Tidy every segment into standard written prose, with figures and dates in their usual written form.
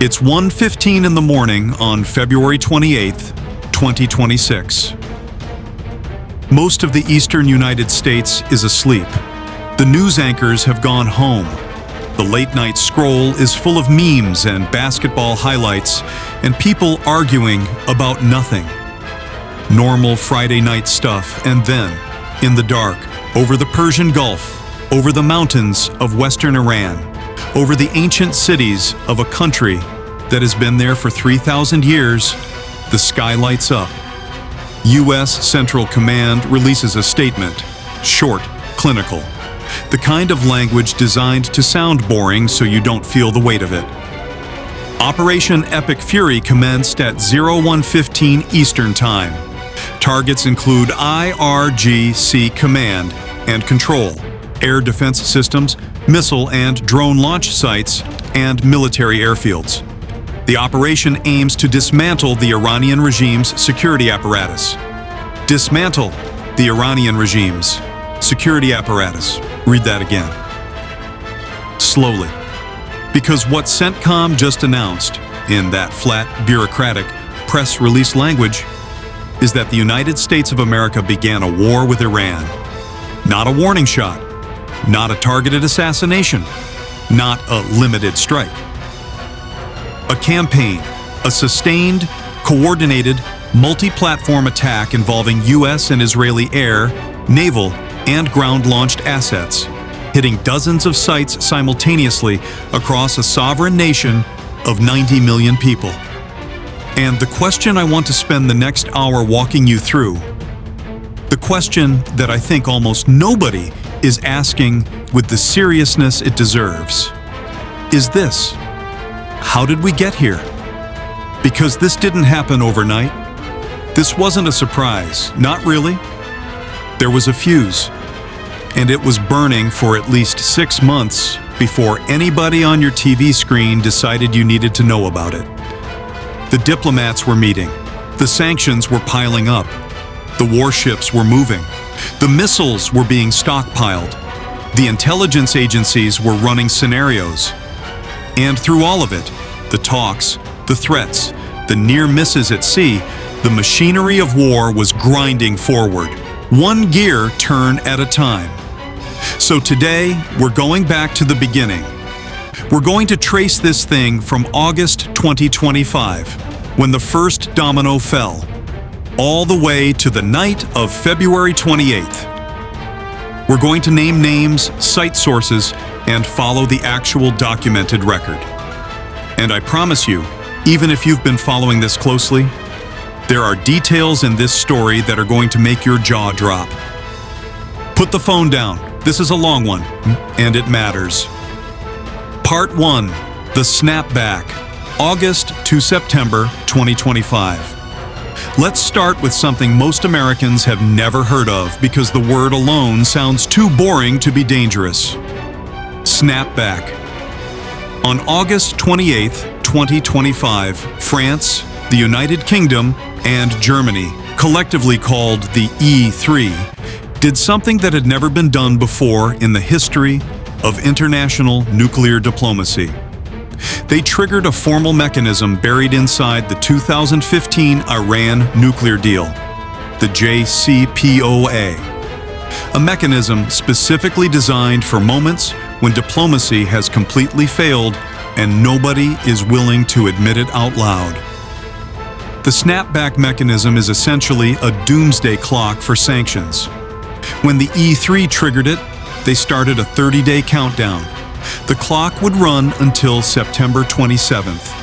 It's 1:15 in the morning on February 28th, 2026. Most of the eastern United States is asleep. The news anchors have gone home. The late-night scroll is full of memes and basketball highlights and people arguing about nothing. Normal Friday night stuff, and then, in the dark, over the Persian Gulf, over the mountains of western Iran, over the ancient cities of a country that has been there for 3,000 years, the sky lights up. U.S. Central Command releases a statement, short, clinical, the kind of language designed to sound boring so you don't feel the weight of it. Operation Epic Fury commenced at 01:15 Eastern Time. Targets include IRGC Command and Control, air defense systems, missile and drone launch sites, and military airfields. The operation aims to dismantle the Iranian regime's security apparatus. Dismantle the Iranian regime's security apparatus. Read that again. Slowly. Because what CENTCOM just announced, in that flat, bureaucratic, press release language, is that the United States of America began a war with Iran. Not a warning shot, not a targeted assassination, not a limited strike. A campaign, a sustained, coordinated, multi-platform attack involving U.S. and Israeli air, naval, and ground-launched assets, hitting dozens of sites simultaneously across a sovereign nation of 90 million people. And the question I want to spend the next hour walking you through, the question that I think almost nobody is asking with the seriousness it deserves, is this: how did we get here? Because this didn't happen overnight. This wasn't a surprise, not really. There was a fuse, and it was burning for at least 6 months before anybody on your TV screen decided you needed to know about it. The diplomats were meeting. The sanctions were piling up. The warships were moving. The missiles were being stockpiled. The intelligence agencies were running scenarios. And through all of it, the talks, the threats, the near misses at sea, the machinery of war was grinding forward, one gear turn at a time. So today, we're going back to the beginning. We're going to trace this thing from August 2025, when the first domino fell, all the way to the night of February 28th. We're going to name names, cite sources, and follow the actual documented record. And I promise you, even if you've been following this closely, there are details in this story that are going to make your jaw drop. Put the phone down. This is a long one, and it matters. Part 1, The Snapback, August to September 2025. Let's start with something most Americans have never heard of because the word alone sounds too boring to be dangerous. Snapback. On August 28, 2025, France, the United Kingdom, and Germany, collectively called the E3, did something that had never been done before in the history of international nuclear diplomacy. They triggered a formal mechanism buried inside the 2015 Iran nuclear deal, the JCPOA, a mechanism specifically designed for moments when diplomacy has completely failed and nobody is willing to admit it out loud. The snapback mechanism is essentially a doomsday clock for sanctions. When the E3 triggered it, they started a 30-day countdown. The clock would run until September 27th.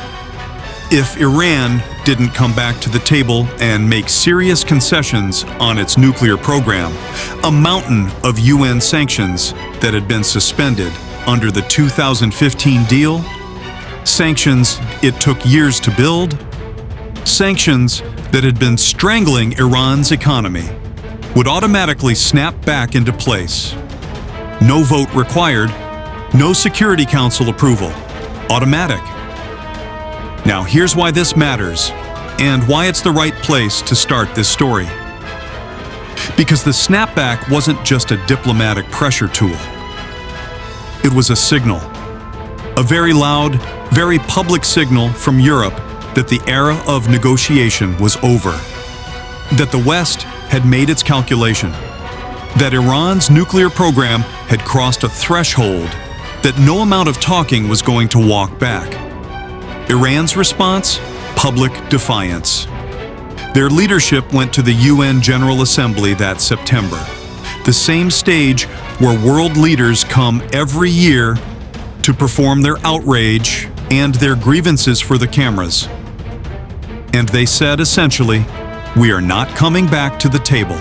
If Iran didn't come back to the table and make serious concessions on its nuclear program, a mountain of UN sanctions that had been suspended under the 2015 deal, sanctions it took years to build, sanctions that had been strangling Iran's economy, would automatically snap back into place. No vote required, no Security Council approval. Automatic. Now here's why this matters, and why it's the right place to start this story. Because the snapback wasn't just a diplomatic pressure tool. It was a signal. A very loud, very public signal from Europe that the era of negotiation was over, that the West had made its calculation, that Iran's nuclear program had crossed a threshold that no amount of talking was going to walk back. Iran's response? Public defiance. Their leadership went to the UN General Assembly that September, the same stage where world leaders come every year to perform their outrage and their grievances for the cameras. And they said essentially, we are not coming back to the table.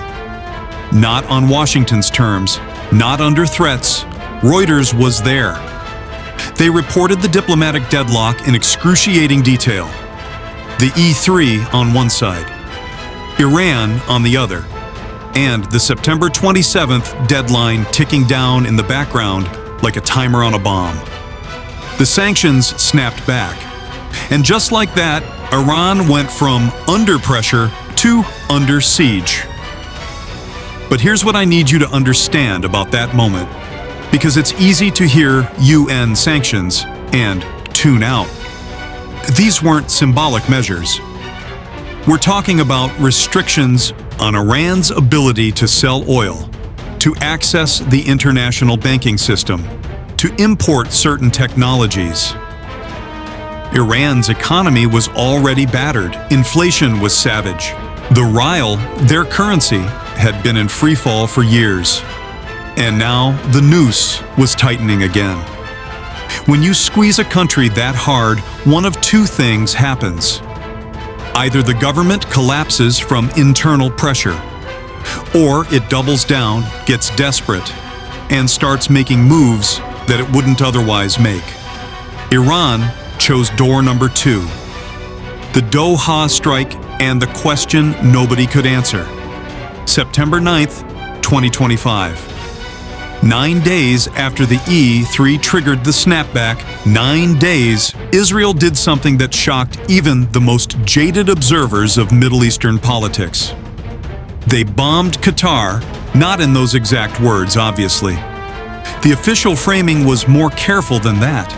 Not on Washington's terms, not under threats. Reuters was there. They reported the diplomatic deadlock in excruciating detail. The E3 on one side, Iran on the other, and the September 27th deadline ticking down in the background like a timer on a bomb. The sanctions snapped back. And just like that, Iran went from under pressure to under siege. But here's what I need you to understand about that moment, because it's easy to hear UN sanctions and tune out. These weren't symbolic measures. We're talking about restrictions on Iran's ability to sell oil, to access the international banking system, to import certain technologies. Iran's economy was already battered. Inflation was savage. The rial, their currency, had been in free fall for years. And now the noose was tightening again. When you squeeze a country that hard, one of two things happens. Either the government collapses from internal pressure, or it doubles down, gets desperate, and starts making moves that it wouldn't otherwise make. Iran chose door number 2. The Doha strike and the question nobody could answer. September 9th, 2025. 9 days after the E3 triggered the snapback, 9 days, Israel did something that shocked even the most jaded observers of Middle Eastern politics. They bombed Qatar, not in those exact words, obviously. The official framing was more careful than that.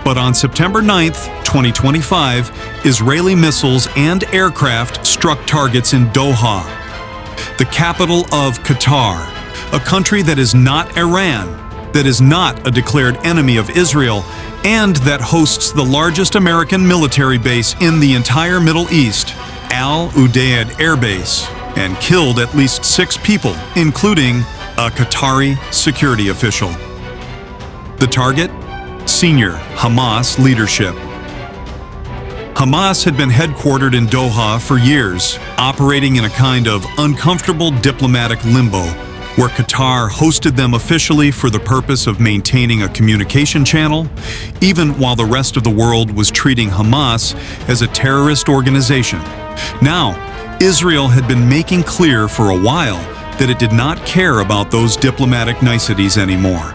But on September 9th, 2025, Israeli missiles and aircraft struck targets in Doha, the capital of Qatar, a country that is not Iran, that is not a declared enemy of Israel, and that hosts the largest American military base in the entire Middle East, Al Udeid Air Base, and killed at least 6 people, including a Qatari security official. The target? Senior Hamas leadership. Hamas had been headquartered in Doha for years, operating in a kind of uncomfortable diplomatic limbo, where Qatar hosted them officially for the purpose of maintaining a communication channel, even while the rest of the world was treating Hamas as a terrorist organization. Now, Israel had been making clear for a while that it did not care about those diplomatic niceties anymore.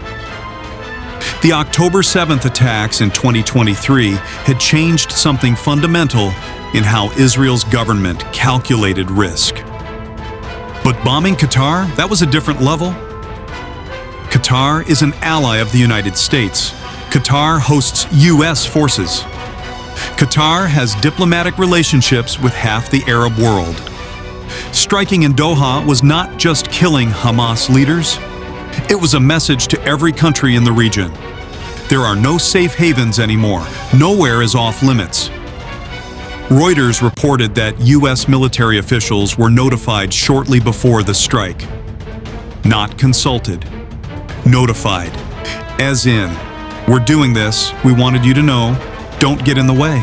The October 7th attacks in 2023 had changed something fundamental in how Israel's government calculated risk. But bombing Qatar, that was a different level. Qatar is an ally of the United States. Qatar hosts U.S. forces. Qatar has diplomatic relationships with half the Arab world. Striking in Doha was not just killing Hamas leaders. It was a message to every country in the region. There are no safe havens anymore. Nowhere is off limits. Reuters reported that U.S. military officials were notified shortly before the strike. Not consulted. Notified. As in, we're doing this, we wanted you to know, don't get in the way.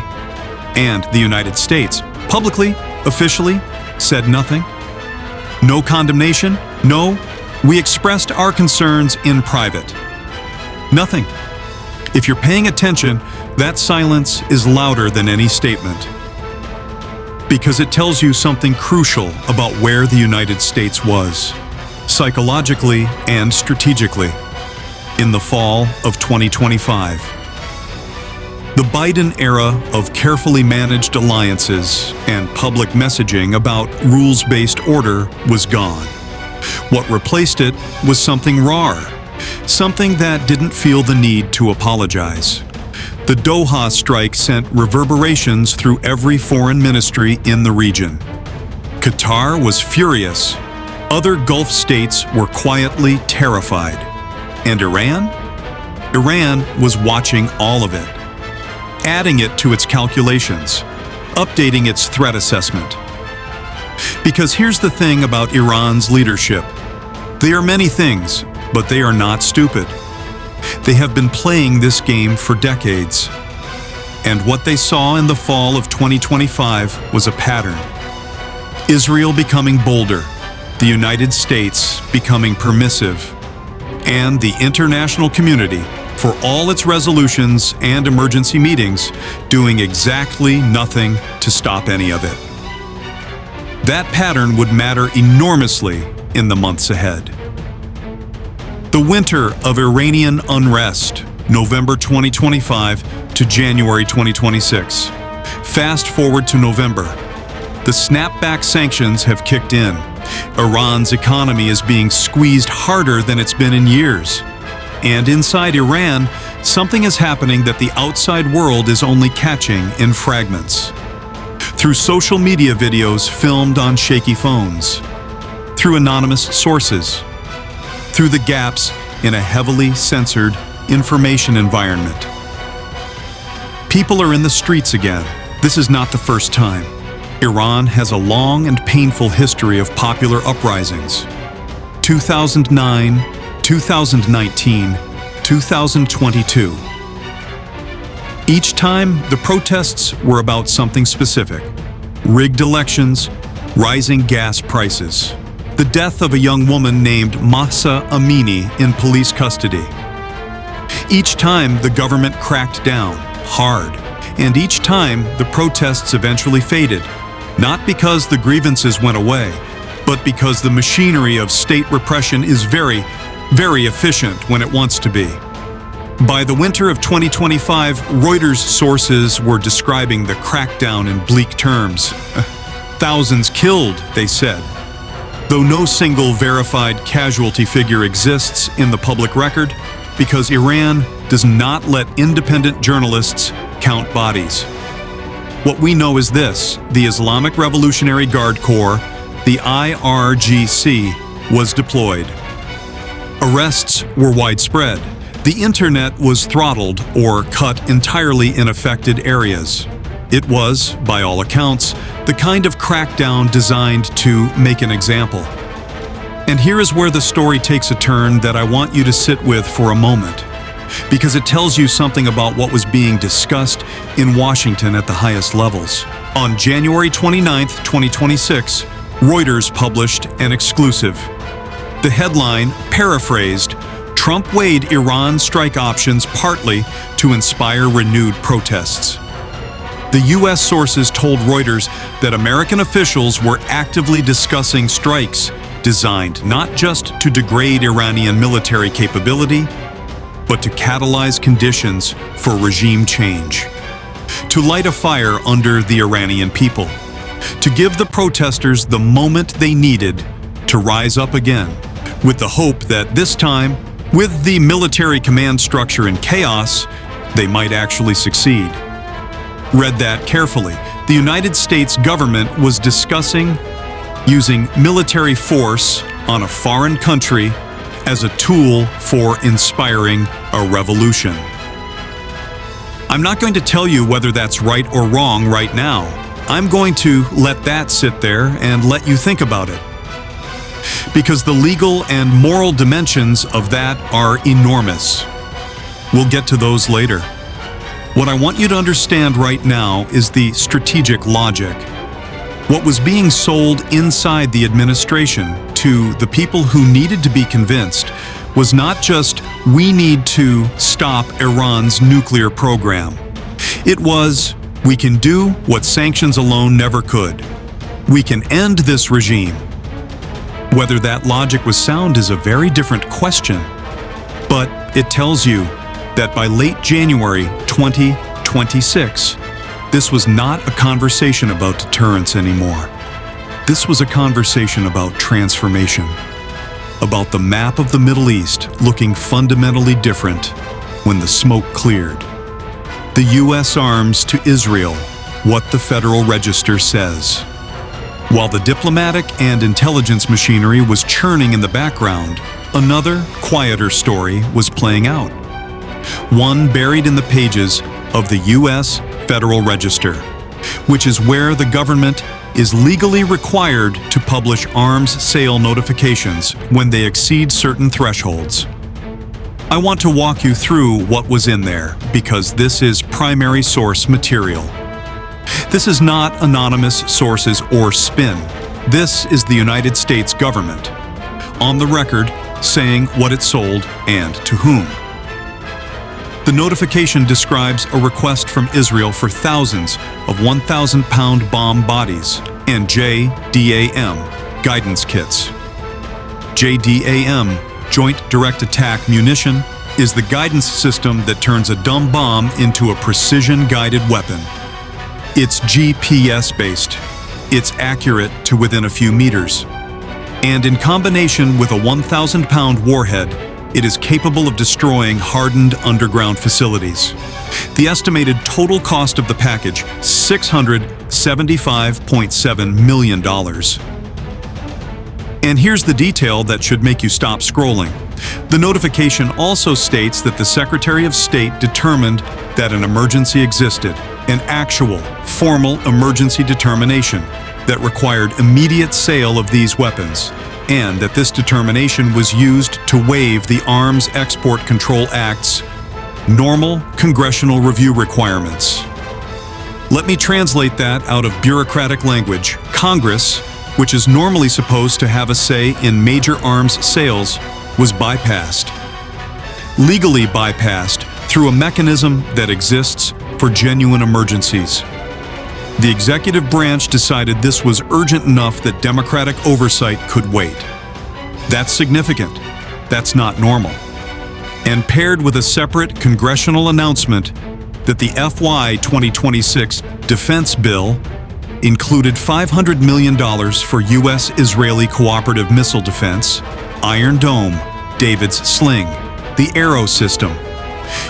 And the United States, publicly, officially, said nothing. No condemnation, no, we expressed our concerns in private. Nothing. If you're paying attention, that silence is louder than any statement. Because it tells you something crucial about where the United States was, psychologically and strategically, in the fall of 2025. The Biden era of carefully managed alliances and public messaging about rules-based order was gone. What replaced it was something rawer, something that didn't feel the need to apologize. The Doha strike sent reverberations through every foreign ministry in the region. Qatar was furious. Other Gulf states were quietly terrified. And Iran? Iran was watching all of it, adding it to its calculations, updating its threat assessment. Because here's the thing about Iran's leadership. They are many things, but they are not stupid. They have been playing this game for decades. And what they saw in the fall of 2025 was a pattern. Israel becoming bolder, the United States becoming permissive, and the international community, for all its resolutions and emergency meetings, doing exactly nothing to stop any of it. That pattern would matter enormously in the months ahead. The winter of Iranian unrest, November 2025 to January 2026. Fast forward to November. The snapback sanctions have kicked in. Iran's economy is being squeezed harder than it's been in years. And inside Iran, something is happening that the outside world is only catching in fragments. Through social media videos filmed on shaky phones, through anonymous sources, through the gaps in a heavily censored information environment. People are in the streets again. This is not the first time. Iran has a long and painful history of popular uprisings. 2009, 2019, 2022. Each time, the protests were about something specific. Rigged elections, rising gas prices, the death of a young woman named Mahsa Amini in police custody. Each time, the government cracked down, hard, and each time, the protests eventually faded, not because the grievances went away, but because the machinery of state repression is very, very efficient when it wants to be. By the winter of 2025, Reuters sources were describing the crackdown in bleak terms. Thousands killed, they said. Though no single verified casualty figure exists in the public record, because Iran does not let independent journalists count bodies. What we know is this: the Islamic Revolutionary Guard Corps, the IRGC, was deployed. Arrests were widespread. The internet was throttled or cut entirely in affected areas. It was, by all accounts, the kind of crackdown designed to make an example. And here is where the story takes a turn that I want you to sit with for a moment, because it tells you something about what was being discussed in Washington at the highest levels. On January 29, 2026, Reuters published an exclusive. The headline, paraphrased, Trump weighed Iran strike options partly to inspire renewed protests. The U.S. sources told Reuters that American officials were actively discussing strikes designed not just to degrade Iranian military capability, but to catalyze conditions for regime change, to light a fire under the Iranian people, to give the protesters the moment they needed to rise up again, with the hope that this time, with the military command structure in chaos, they might actually succeed. Read that carefully. The United States government was discussing using military force on a foreign country as a tool for inspiring a revolution. I'm not going to tell you whether that's right or wrong right now. I'm going to let that sit there and let you think about it. Because the legal and moral dimensions of that are enormous. We'll get to those later. What I want you to understand right now is the strategic logic. What was being sold inside the administration to the people who needed to be convinced was not just, we need to stop Iran's nuclear program. It was, we can do what sanctions alone never could. We can end this regime. Whether that logic was sound is a very different question, but it tells you that by late January 2026, this was not a conversation about deterrence anymore. This was a conversation about transformation, about the map of the Middle East looking fundamentally different when the smoke cleared. The U.S. arms to Israel what the Federal Register says. While the diplomatic and intelligence machinery was churning in the background, another, quieter story was playing out. One buried in the pages of the U.S. Federal Register, which is where the government is legally required to publish arms sale notifications when they exceed certain thresholds. I want to walk you through what was in there because this is primary source material. This is not anonymous sources or spin. This is the United States government, on the record, saying what it sold and to whom. The notification describes a request from Israel for thousands of 1,000-pound bomb bodies and JDAM guidance kits. JDAM, Joint Direct Attack Munition, is the guidance system that turns a dumb bomb into a precision-guided weapon. It's GPS-based. It's accurate to within a few meters. And in combination with a 1,000-pound warhead, it is capable of destroying hardened underground facilities. The estimated total cost of the package, $675.7 million. And here's the detail that should make you stop scrolling. The notification also states that the Secretary of State determined that an emergency existed, an actual, formal emergency determination that required immediate sale of these weapons, and that this determination was used to waive the Arms Export Control Act's normal congressional review requirements. Let me translate that out of bureaucratic language. Congress, which is normally supposed to have a say in major arms sales, was bypassed. Legally bypassed through a mechanism that exists for genuine emergencies. The executive branch decided this was urgent enough that democratic oversight could wait. That's significant. That's not normal. And paired with a separate congressional announcement that the FY 2026 defense bill included $500 million for U.S.-Israeli cooperative missile defense, Iron Dome, David's Sling, the Arrow system.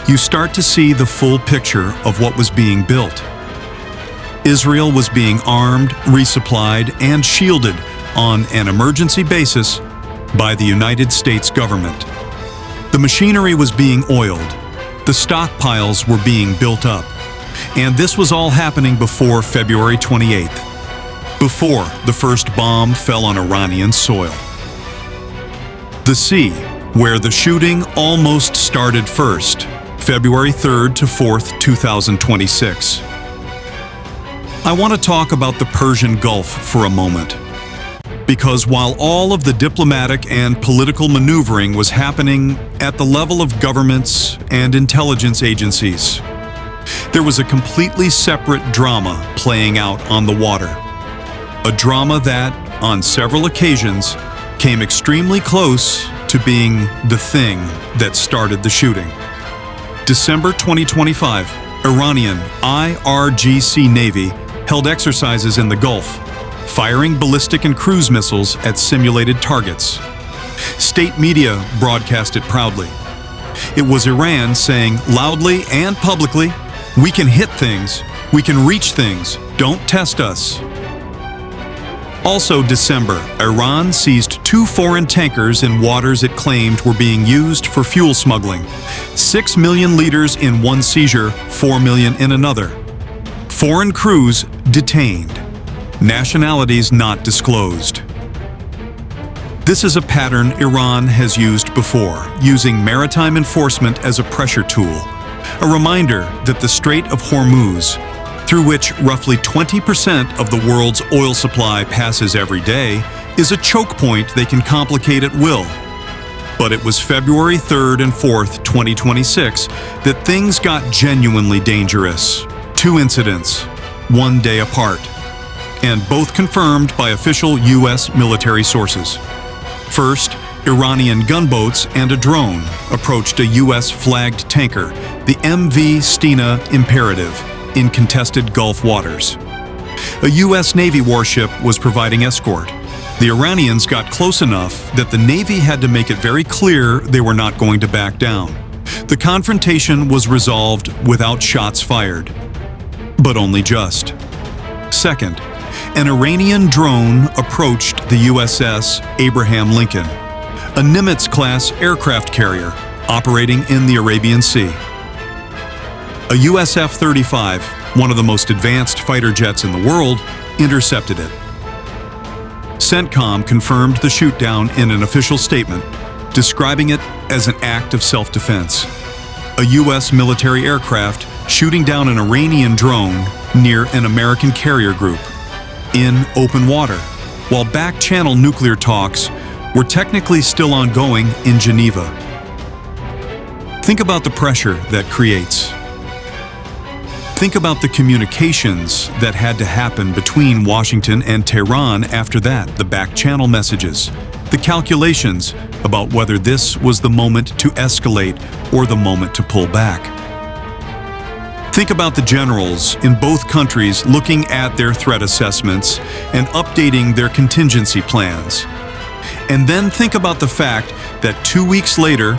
You start to see the full picture of what was being built. Israel was being armed, resupplied, and shielded on an emergency basis by the United States government. The machinery was being oiled. The stockpiles were being built up. And this was all happening before February 28th, before the first bomb fell on Iranian soil. The sea, where the shooting almost started first, February 3rd to 4th, 2026. I want to talk about the Persian Gulf for a moment, because while all of the diplomatic and political maneuvering was happening at the level of governments and intelligence agencies, there was a completely separate drama playing out on the water. A drama that, on several occasions, came extremely close to being the thing that started the shooting. December 2025, Iranian IRGC Navy held exercises in the Gulf, firing ballistic and cruise missiles at simulated targets. State media broadcast it proudly. It was Iran saying loudly and publicly, "We can hit things, we can reach things, don't test us." Also December, Iran seized 2 foreign tankers in waters it claimed were being used for fuel smuggling. 6 million liters in one seizure, 4 million in another. Foreign crews detained. Nationalities not disclosed. This is a pattern Iran has used before, using maritime enforcement as a pressure tool. A reminder that the Strait of Hormuz, through which roughly 20% of the world's oil supply passes every day, is a choke point they can complicate at will. But it was February 3rd and 4th, 2026, that things got genuinely dangerous. 2 incidents, 1 day apart, and both confirmed by official U.S. military sources. First, Iranian gunboats and a drone approached a U.S.-flagged tanker, the MV Stena Imperative, in contested Gulf waters. A U.S. Navy warship was providing escort. The Iranians got close enough that the Navy had to make it very clear they were not going to back down. The confrontation was resolved without shots fired, but only just. Second, an Iranian drone approached the USS Abraham Lincoln, a Nimitz-class aircraft carrier operating in the Arabian Sea. A US F-35, one of the most advanced fighter jets in the world, intercepted it. CENTCOM confirmed the shootdown in an official statement, describing it as an act of self-defense. A US military aircraft shooting down an Iranian drone near an American carrier group in open water, while back-channel nuclear talks were technically still ongoing in Geneva. Think about the pressure that creates. Think about the communications that had to happen between Washington and Tehran after that, the back-channel messages, the calculations about whether this was the moment to escalate or the moment to pull back. Think about the generals in both countries looking at their threat assessments and updating their contingency plans. And then think about the fact that 2 weeks later,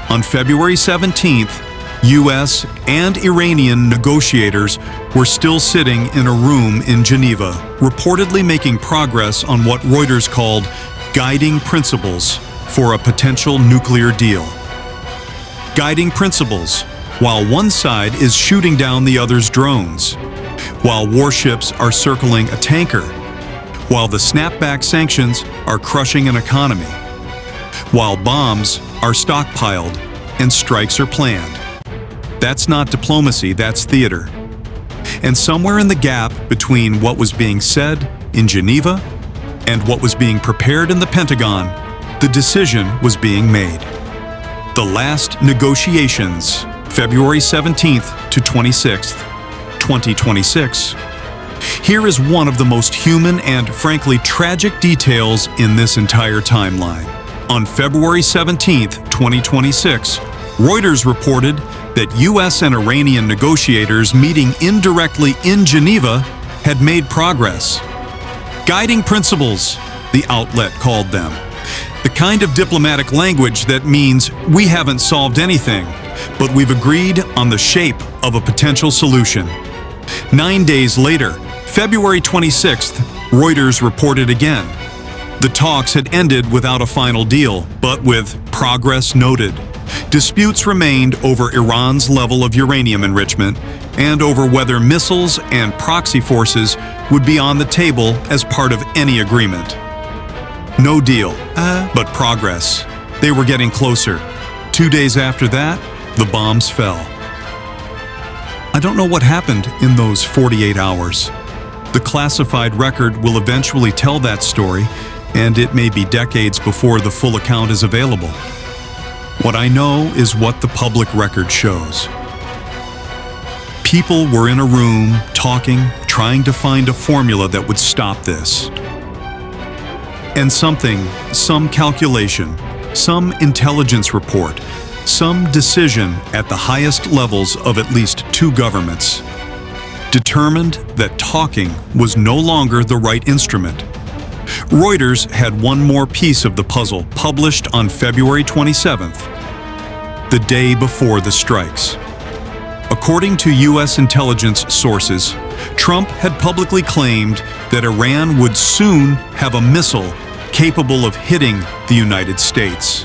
on February 17th, US and Iranian negotiators were still sitting in a room in Geneva, reportedly making progress on what Reuters called guiding principles for a potential nuclear deal. Guiding principles, while one side is shooting down the other's drones, while warships are circling a tanker, while the snapback sanctions are crushing an economy, while bombs are stockpiled and strikes are planned. That's not diplomacy, that's theater. And somewhere in the gap between what was being said in Geneva and what was being prepared in the Pentagon, the decision was being made. The last negotiations, February 17th to 26th, 2026. Here is one of the most human and frankly tragic details in this entire timeline. On February 17th, 2026, Reuters reported that US and Iranian negotiators meeting indirectly in Geneva had made progress. Guiding principles, the outlet called them. The kind of diplomatic language that means we haven't solved anything, but we've agreed on the shape of a potential solution. 9 days later, February 26th, Reuters reported again. The talks had ended without a final deal, but with progress noted. Disputes remained over Iran's level of uranium enrichment and over whether missiles and proxy forces would be on the table as part of any agreement. No deal, but progress. They were getting closer. 2 days after that, the bombs fell. I don't know what happened in those 48 hours. The classified record will eventually tell that story, and it may be decades before the full account is available. What I know is what the public record shows. People were in a room, talking, trying to find a formula that would stop this. And something, some calculation, some intelligence report, some decision at the highest levels of at least 2 governments, determined that talking was no longer the right instrument. Reuters had one more piece of the puzzle published on February 27th, the day before the strikes. According to US intelligence sources, Trump had publicly claimed that Iran would soon have a missile capable of hitting the United States.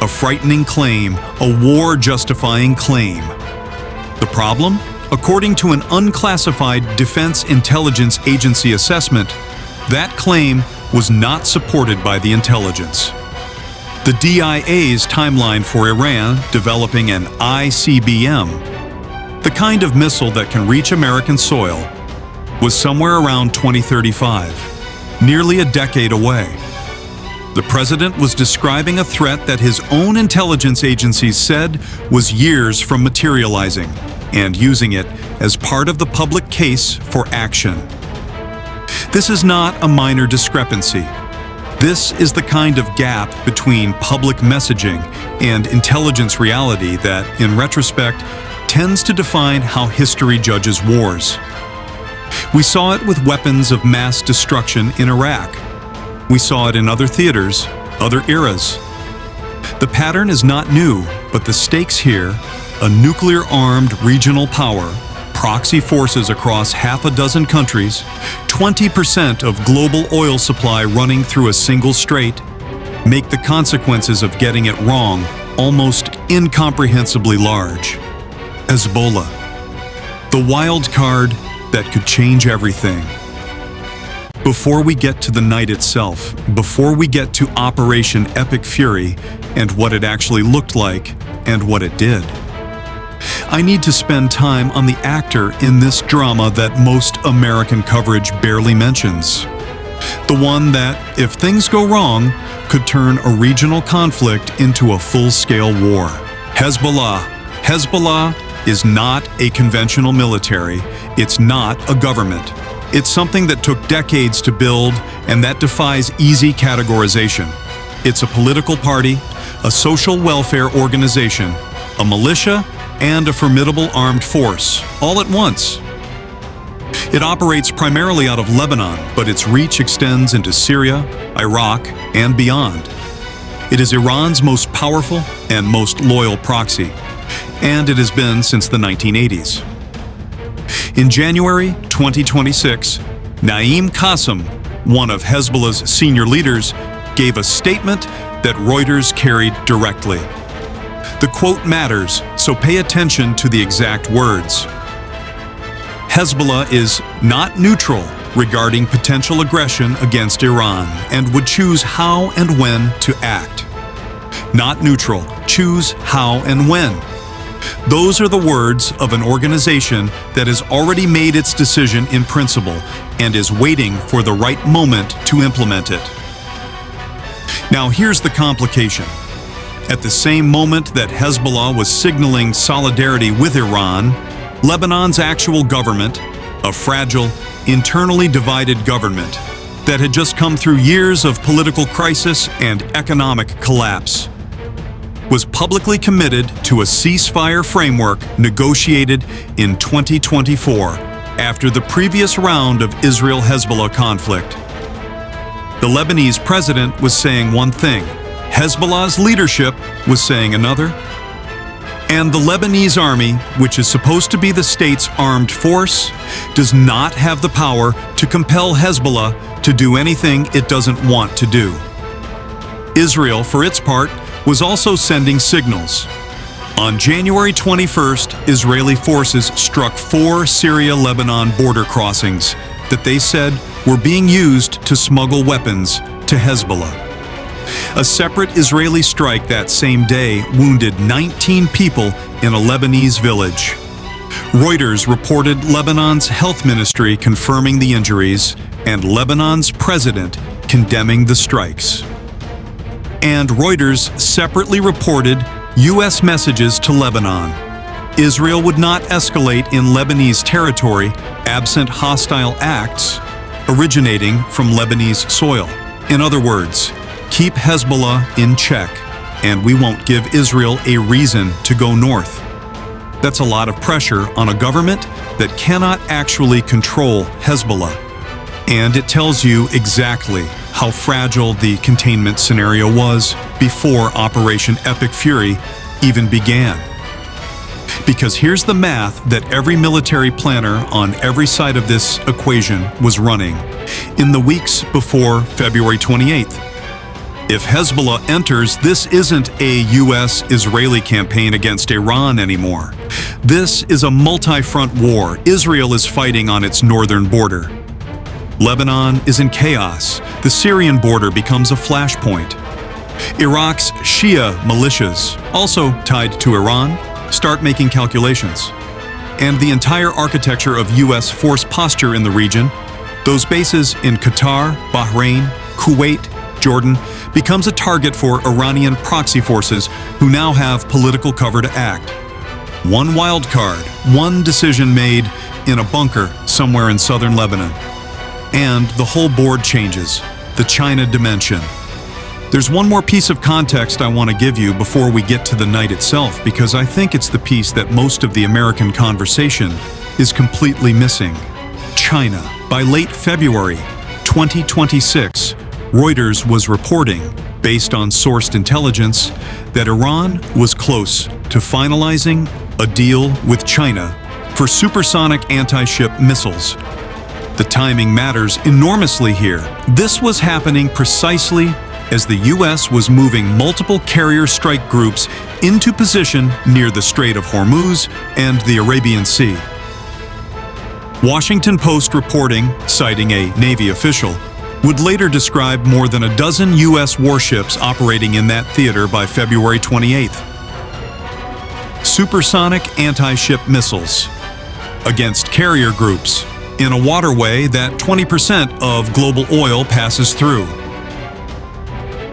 A frightening claim, a war-justifying claim. The problem? According to an unclassified Defense Intelligence Agency assessment, that claim was not supported by the intelligence. The DIA's timeline for Iran developing an ICBM, the kind of missile that can reach American soil, was somewhere around 2035, nearly a decade away. The president was describing a threat that his own intelligence agencies said was years from materializing, and using it as part of the public case for action. This is not a minor discrepancy. This is the kind of gap between public messaging and intelligence reality that, in retrospect, tends to define how history judges wars. We saw it with weapons of mass destruction in Iraq. We saw it in other theaters, other eras. The pattern is not new, But the stakes here, a nuclear-armed regional power, proxy forces across half a dozen countries, 20% of global oil supply running through a single strait, make the consequences of getting it wrong almost incomprehensibly large. Hezbollah, the wild card that could change everything. Before we get to the night itself, before we get to Operation Epic Fury and what it actually looked like and what it did, I need to spend time on the actor in this drama that most American coverage barely mentions. The one that, if things go wrong, could turn a regional conflict into a full-scale war. Hezbollah. Hezbollah is not a conventional military. It's not a government. It's something that took decades to build and that defies easy categorization. It's a political party, a social welfare organization, a militia, and a formidable armed force, all at once. It operates primarily out of Lebanon, but its reach extends into Syria, Iraq, and beyond. It is Iran's most powerful and most loyal proxy, and it has been since the 1980s. In January 2026, Naim Qassem, one of Hezbollah's senior leaders, gave a statement that Reuters carried directly. The quote matters, so pay attention to the exact words. Hezbollah is not neutral regarding potential aggression against Iran and would choose how and when to act. Not neutral, choose how and when. Those are the words of an organization that has already made its decision in principle and is waiting for the right moment to implement it. Now here's the complication. At the same moment that Hezbollah was signaling solidarity with Iran, Lebanon's actual government, a fragile, internally divided government that had just come through years of political crisis and economic collapse, was publicly committed to a ceasefire framework negotiated in 2024 after the previous round of Israel-Hezbollah conflict. The Lebanese president was saying one thing, Hezbollah's leadership was saying another, and the Lebanese army, which is supposed to be the state's armed force, does not have the power to compel Hezbollah to do anything it doesn't want to do. Israel, for its part, was also sending signals. On January 21st, Israeli forces struck 4 Syria-Lebanon border crossings that they said were being used to smuggle weapons to Hezbollah. A separate Israeli strike that same day wounded 19 people in a Lebanese village. Reuters reported Lebanon's health ministry confirming the injuries and Lebanon's president condemning the strikes. And Reuters separately reported U.S. messages to Lebanon. Israel would not escalate in Lebanese territory absent hostile acts originating from Lebanese soil. In other words, keep Hezbollah in check, and we won't give Israel a reason to go north. That's a lot of pressure on a government that cannot actually control Hezbollah. And it tells you exactly how fragile the containment scenario was before Operation Epic Fury even began. Because here's the math that every military planner on every side of this equation was running in the weeks before February 28th. If Hezbollah enters, this isn't a U.S.-Israeli campaign against Iran anymore. This is a multi-front war. Israel is fighting on its northern border. Lebanon is in chaos. The Syrian border becomes a flashpoint. Iraq's Shia militias, also tied to Iran, start making calculations. And the entire architecture of U.S. force posture in the region, those bases in Qatar, Bahrain, Kuwait, Jordan, becomes a target for Iranian proxy forces who now have political cover to act. One wild card, one decision made in a bunker somewhere in southern Lebanon. And the whole board changes, the China dimension. There's one more piece of context I want to give you before we get to the night itself, because I think it's the piece that most of the American conversation is completely missing. China. By late February 2026, Reuters was reporting based on sourced intelligence, that Iran was close to finalizing a deal with China for supersonic anti-ship missiles. The timing matters enormously here. This was happening precisely as the U.S. was moving multiple carrier strike groups into position near the Strait of Hormuz and the Arabian Sea. Washington Post reporting, citing a Navy official, would later describe more than a dozen U.S. warships operating in that theater by February 28th. Supersonic anti-ship missiles against carrier groups in a waterway that 20% of global oil passes through.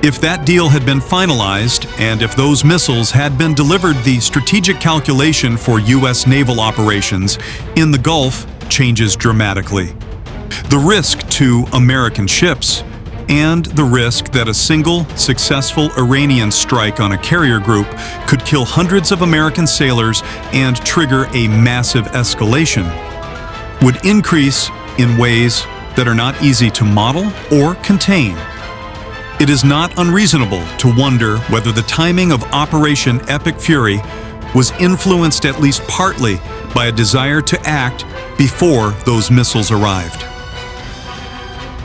If that deal had been finalized, and if those missiles had been delivered, the strategic calculation for U.S. naval operations in the Gulf changes dramatically. The risk to American ships and the risk that a single successful Iranian strike on a carrier group could kill hundreds of American sailors and trigger a massive escalation would increase in ways that are not easy to model or contain. It is not unreasonable to wonder whether the timing of Operation Epic Fury was influenced at least partly by a desire to act before those missiles arrived.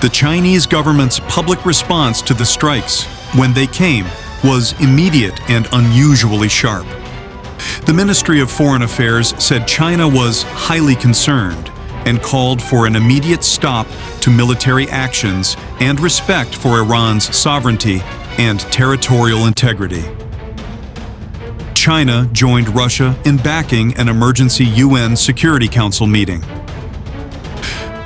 The Chinese government's public response to the strikes, when they came, was immediate and unusually sharp. The Ministry of Foreign Affairs said China was highly concerned and called for an immediate stop to military actions and respect for Iran's sovereignty and territorial integrity. China joined Russia in backing an emergency UN Security Council meeting.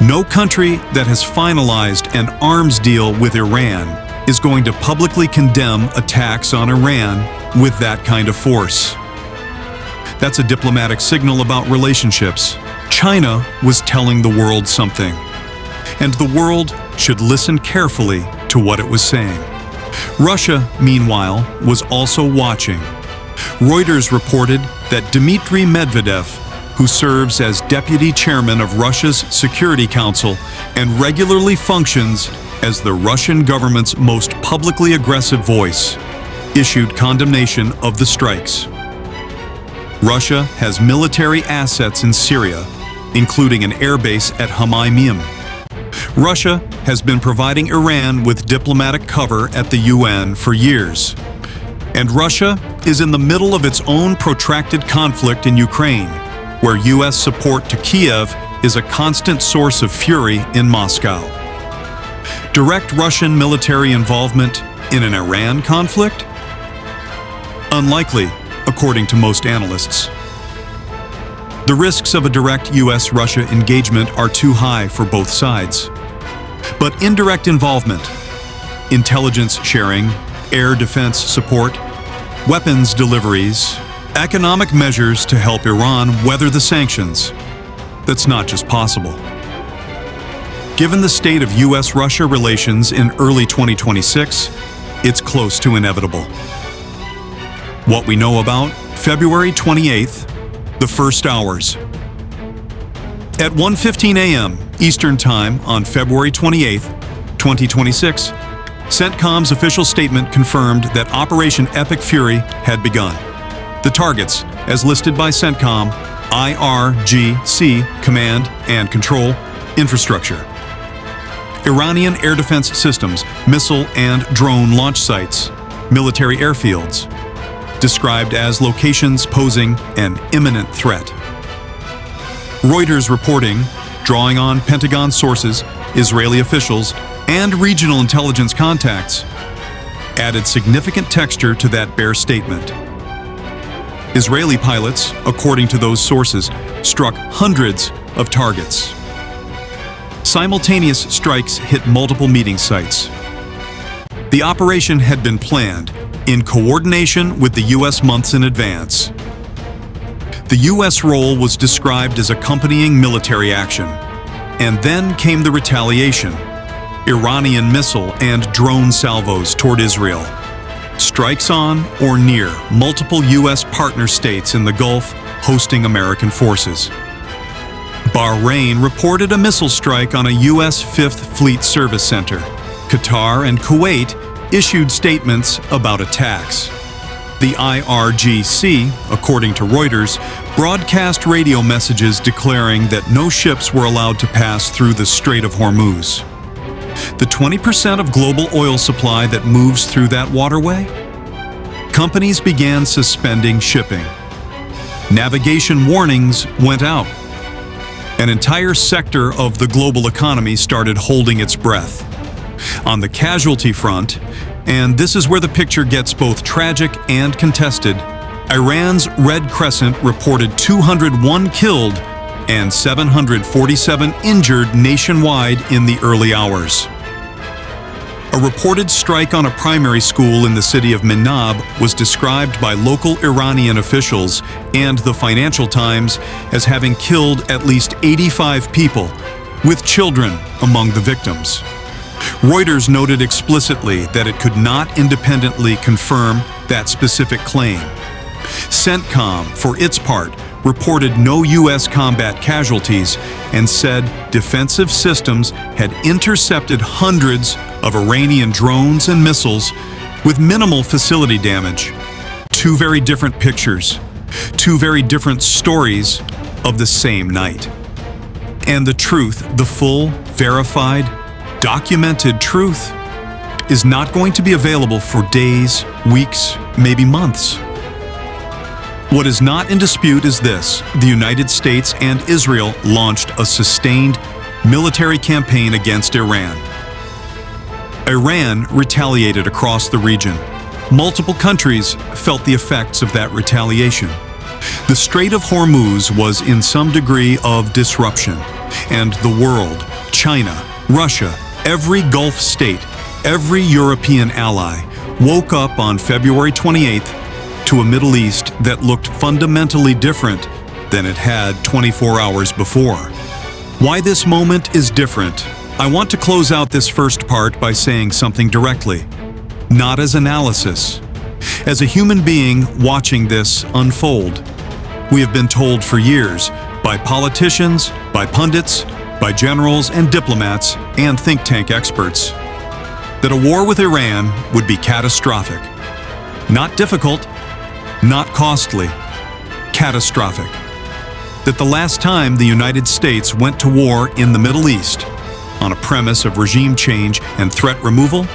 No country that has finalized an arms deal with Iran is going to publicly condemn attacks on Iran with that kind of force. That's a diplomatic signal about relationships. China was telling the world something, and the world should listen carefully to what it was saying. Russia, meanwhile, was also watching. Reuters reported that Dmitry Medvedev, who serves as deputy chairman of Russia's Security Council and regularly functions as the Russian government's most publicly aggressive voice, issued condemnation of the strikes. Russia has military assets in Syria, including an airbase at Hamaimim. Russia has been providing Iran with diplomatic cover at the UN for years. And Russia is in the middle of its own protracted conflict in Ukraine, where U.S. support to Kiev is a constant source of fury in Moscow. Direct Russian military involvement in an Iran conflict? Unlikely, according to most analysts. The risks of a direct U.S.-Russia engagement are too high for both sides. But indirect involvement, intelligence sharing, air defense support, weapons deliveries, economic measures to help Iran weather the sanctions, that's not just possible. Given the state of U.S.-Russia relations in early 2026, it's close to inevitable. What we know about February 28th, the first hours. At 1:15 a.m. Eastern Time on February 28th, 2026, CENTCOM's official statement confirmed that Operation Epic Fury had begun. The targets, as listed by CENTCOM, IRGC, Command and Control, Infrastructure. Iranian air defense systems, missile and drone launch sites, military airfields, described as locations posing an imminent threat. Reuters reporting, drawing on Pentagon sources, Israeli officials, and regional intelligence contacts, added significant texture to that bare statement. Israeli pilots, according to those sources, struck hundreds of targets. Simultaneous strikes hit multiple meeting sites. The operation had been planned in coordination with the U.S. months in advance. The U.S. role was described as accompanying military action. And then came the retaliation: Iranian missile and drone salvos toward Israel. Strikes on or near multiple U.S. partner states in the Gulf hosting American forces. Bahrain reported a missile strike on a U.S. Fifth Fleet Service Center. Qatar and Kuwait issued statements about attacks. The IRGC, according to Reuters, broadcast radio messages declaring that no ships were allowed to pass through the Strait of Hormuz. The 20% of global oil supply that moves through that waterway? Companies began suspending shipping. Navigation warnings went out. An entire sector of the global economy started holding its breath. On the casualty front, and this is where the picture gets both tragic and contested, Iran's Red Crescent reported 201 killed and 747 injured nationwide in the early hours. A reported strike on a primary school in the city of Minab was described by local Iranian officials and the Financial Times as having killed at least 85 people, with children among the victims. Reuters noted explicitly that it could not independently confirm that specific claim. CENTCOM, for its part, reported no U.S. combat casualties and said defensive systems had intercepted hundreds of Iranian drones and missiles with minimal facility damage. Two very different pictures, two very different stories of the same night. And the truth, the full, verified, documented truth, is not going to be available for days, weeks, maybe months. What is not in dispute is this: the United States and Israel launched a sustained military campaign against Iran. Iran retaliated across the region. Multiple countries felt the effects of that retaliation. The Strait of Hormuz was in some degree of disruption, and the world, China, Russia, every Gulf state, every European ally, woke up on February 28th to a Middle East that looked fundamentally different than it had 24 hours before. Why this moment is different? I want to close out this first part by saying something directly, not as analysis. As a human being watching this unfold, we have been told for years by politicians, by pundits, by generals and diplomats and think tank experts that a war with Iran would be catastrophic. Not difficult, not costly, catastrophic. That the last time the United States went to war in the Middle East on a premise of regime change and threat removal,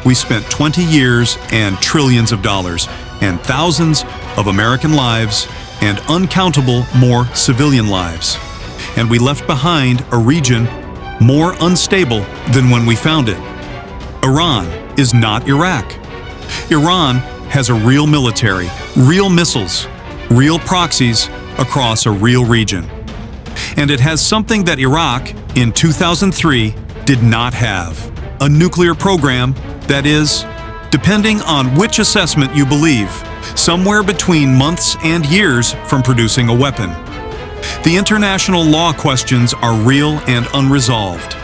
we spent 20 years and trillions of dollars and thousands of American lives and uncountable more civilian lives. And we left behind a region more unstable than when we found it. Iran is not Iraq. Iran has a real military, real missiles, real proxies across a real region. And it has something that Iraq, in 2003, did not have: a nuclear program that is, depending on which assessment you believe, somewhere between months and years from producing a weapon. The international law questions are real and unresolved.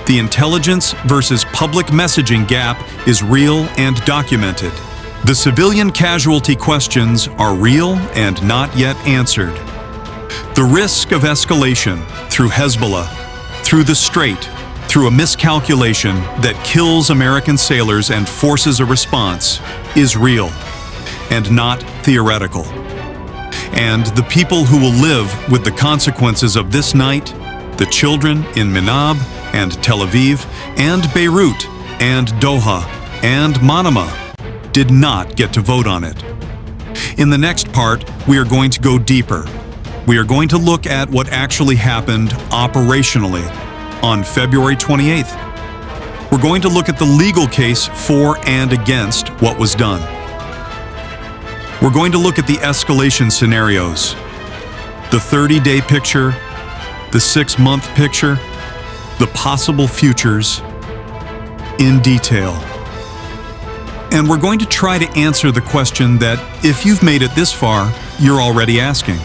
The intelligence versus public messaging gap is real and documented. The civilian casualty questions are real and not yet answered. The risk of escalation through Hezbollah, through the Strait, through a miscalculation that kills American sailors and forces a response is real and not theoretical. And the people who will live with the consequences of this night, the children in Minab and Tel Aviv and Beirut and Doha and Manama, did not get to vote on it. In the next part, we are going to go deeper. We are going to look at what actually happened operationally on February 28th. We're going to look at the legal case for and against what was done. We're going to look at the escalation scenarios, the 30-day picture, the 6-month picture, the possible futures in detail. And we're going to try to answer the question that, if you've made it this far, you're already asking.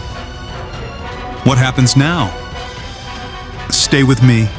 What happens now? Stay with me.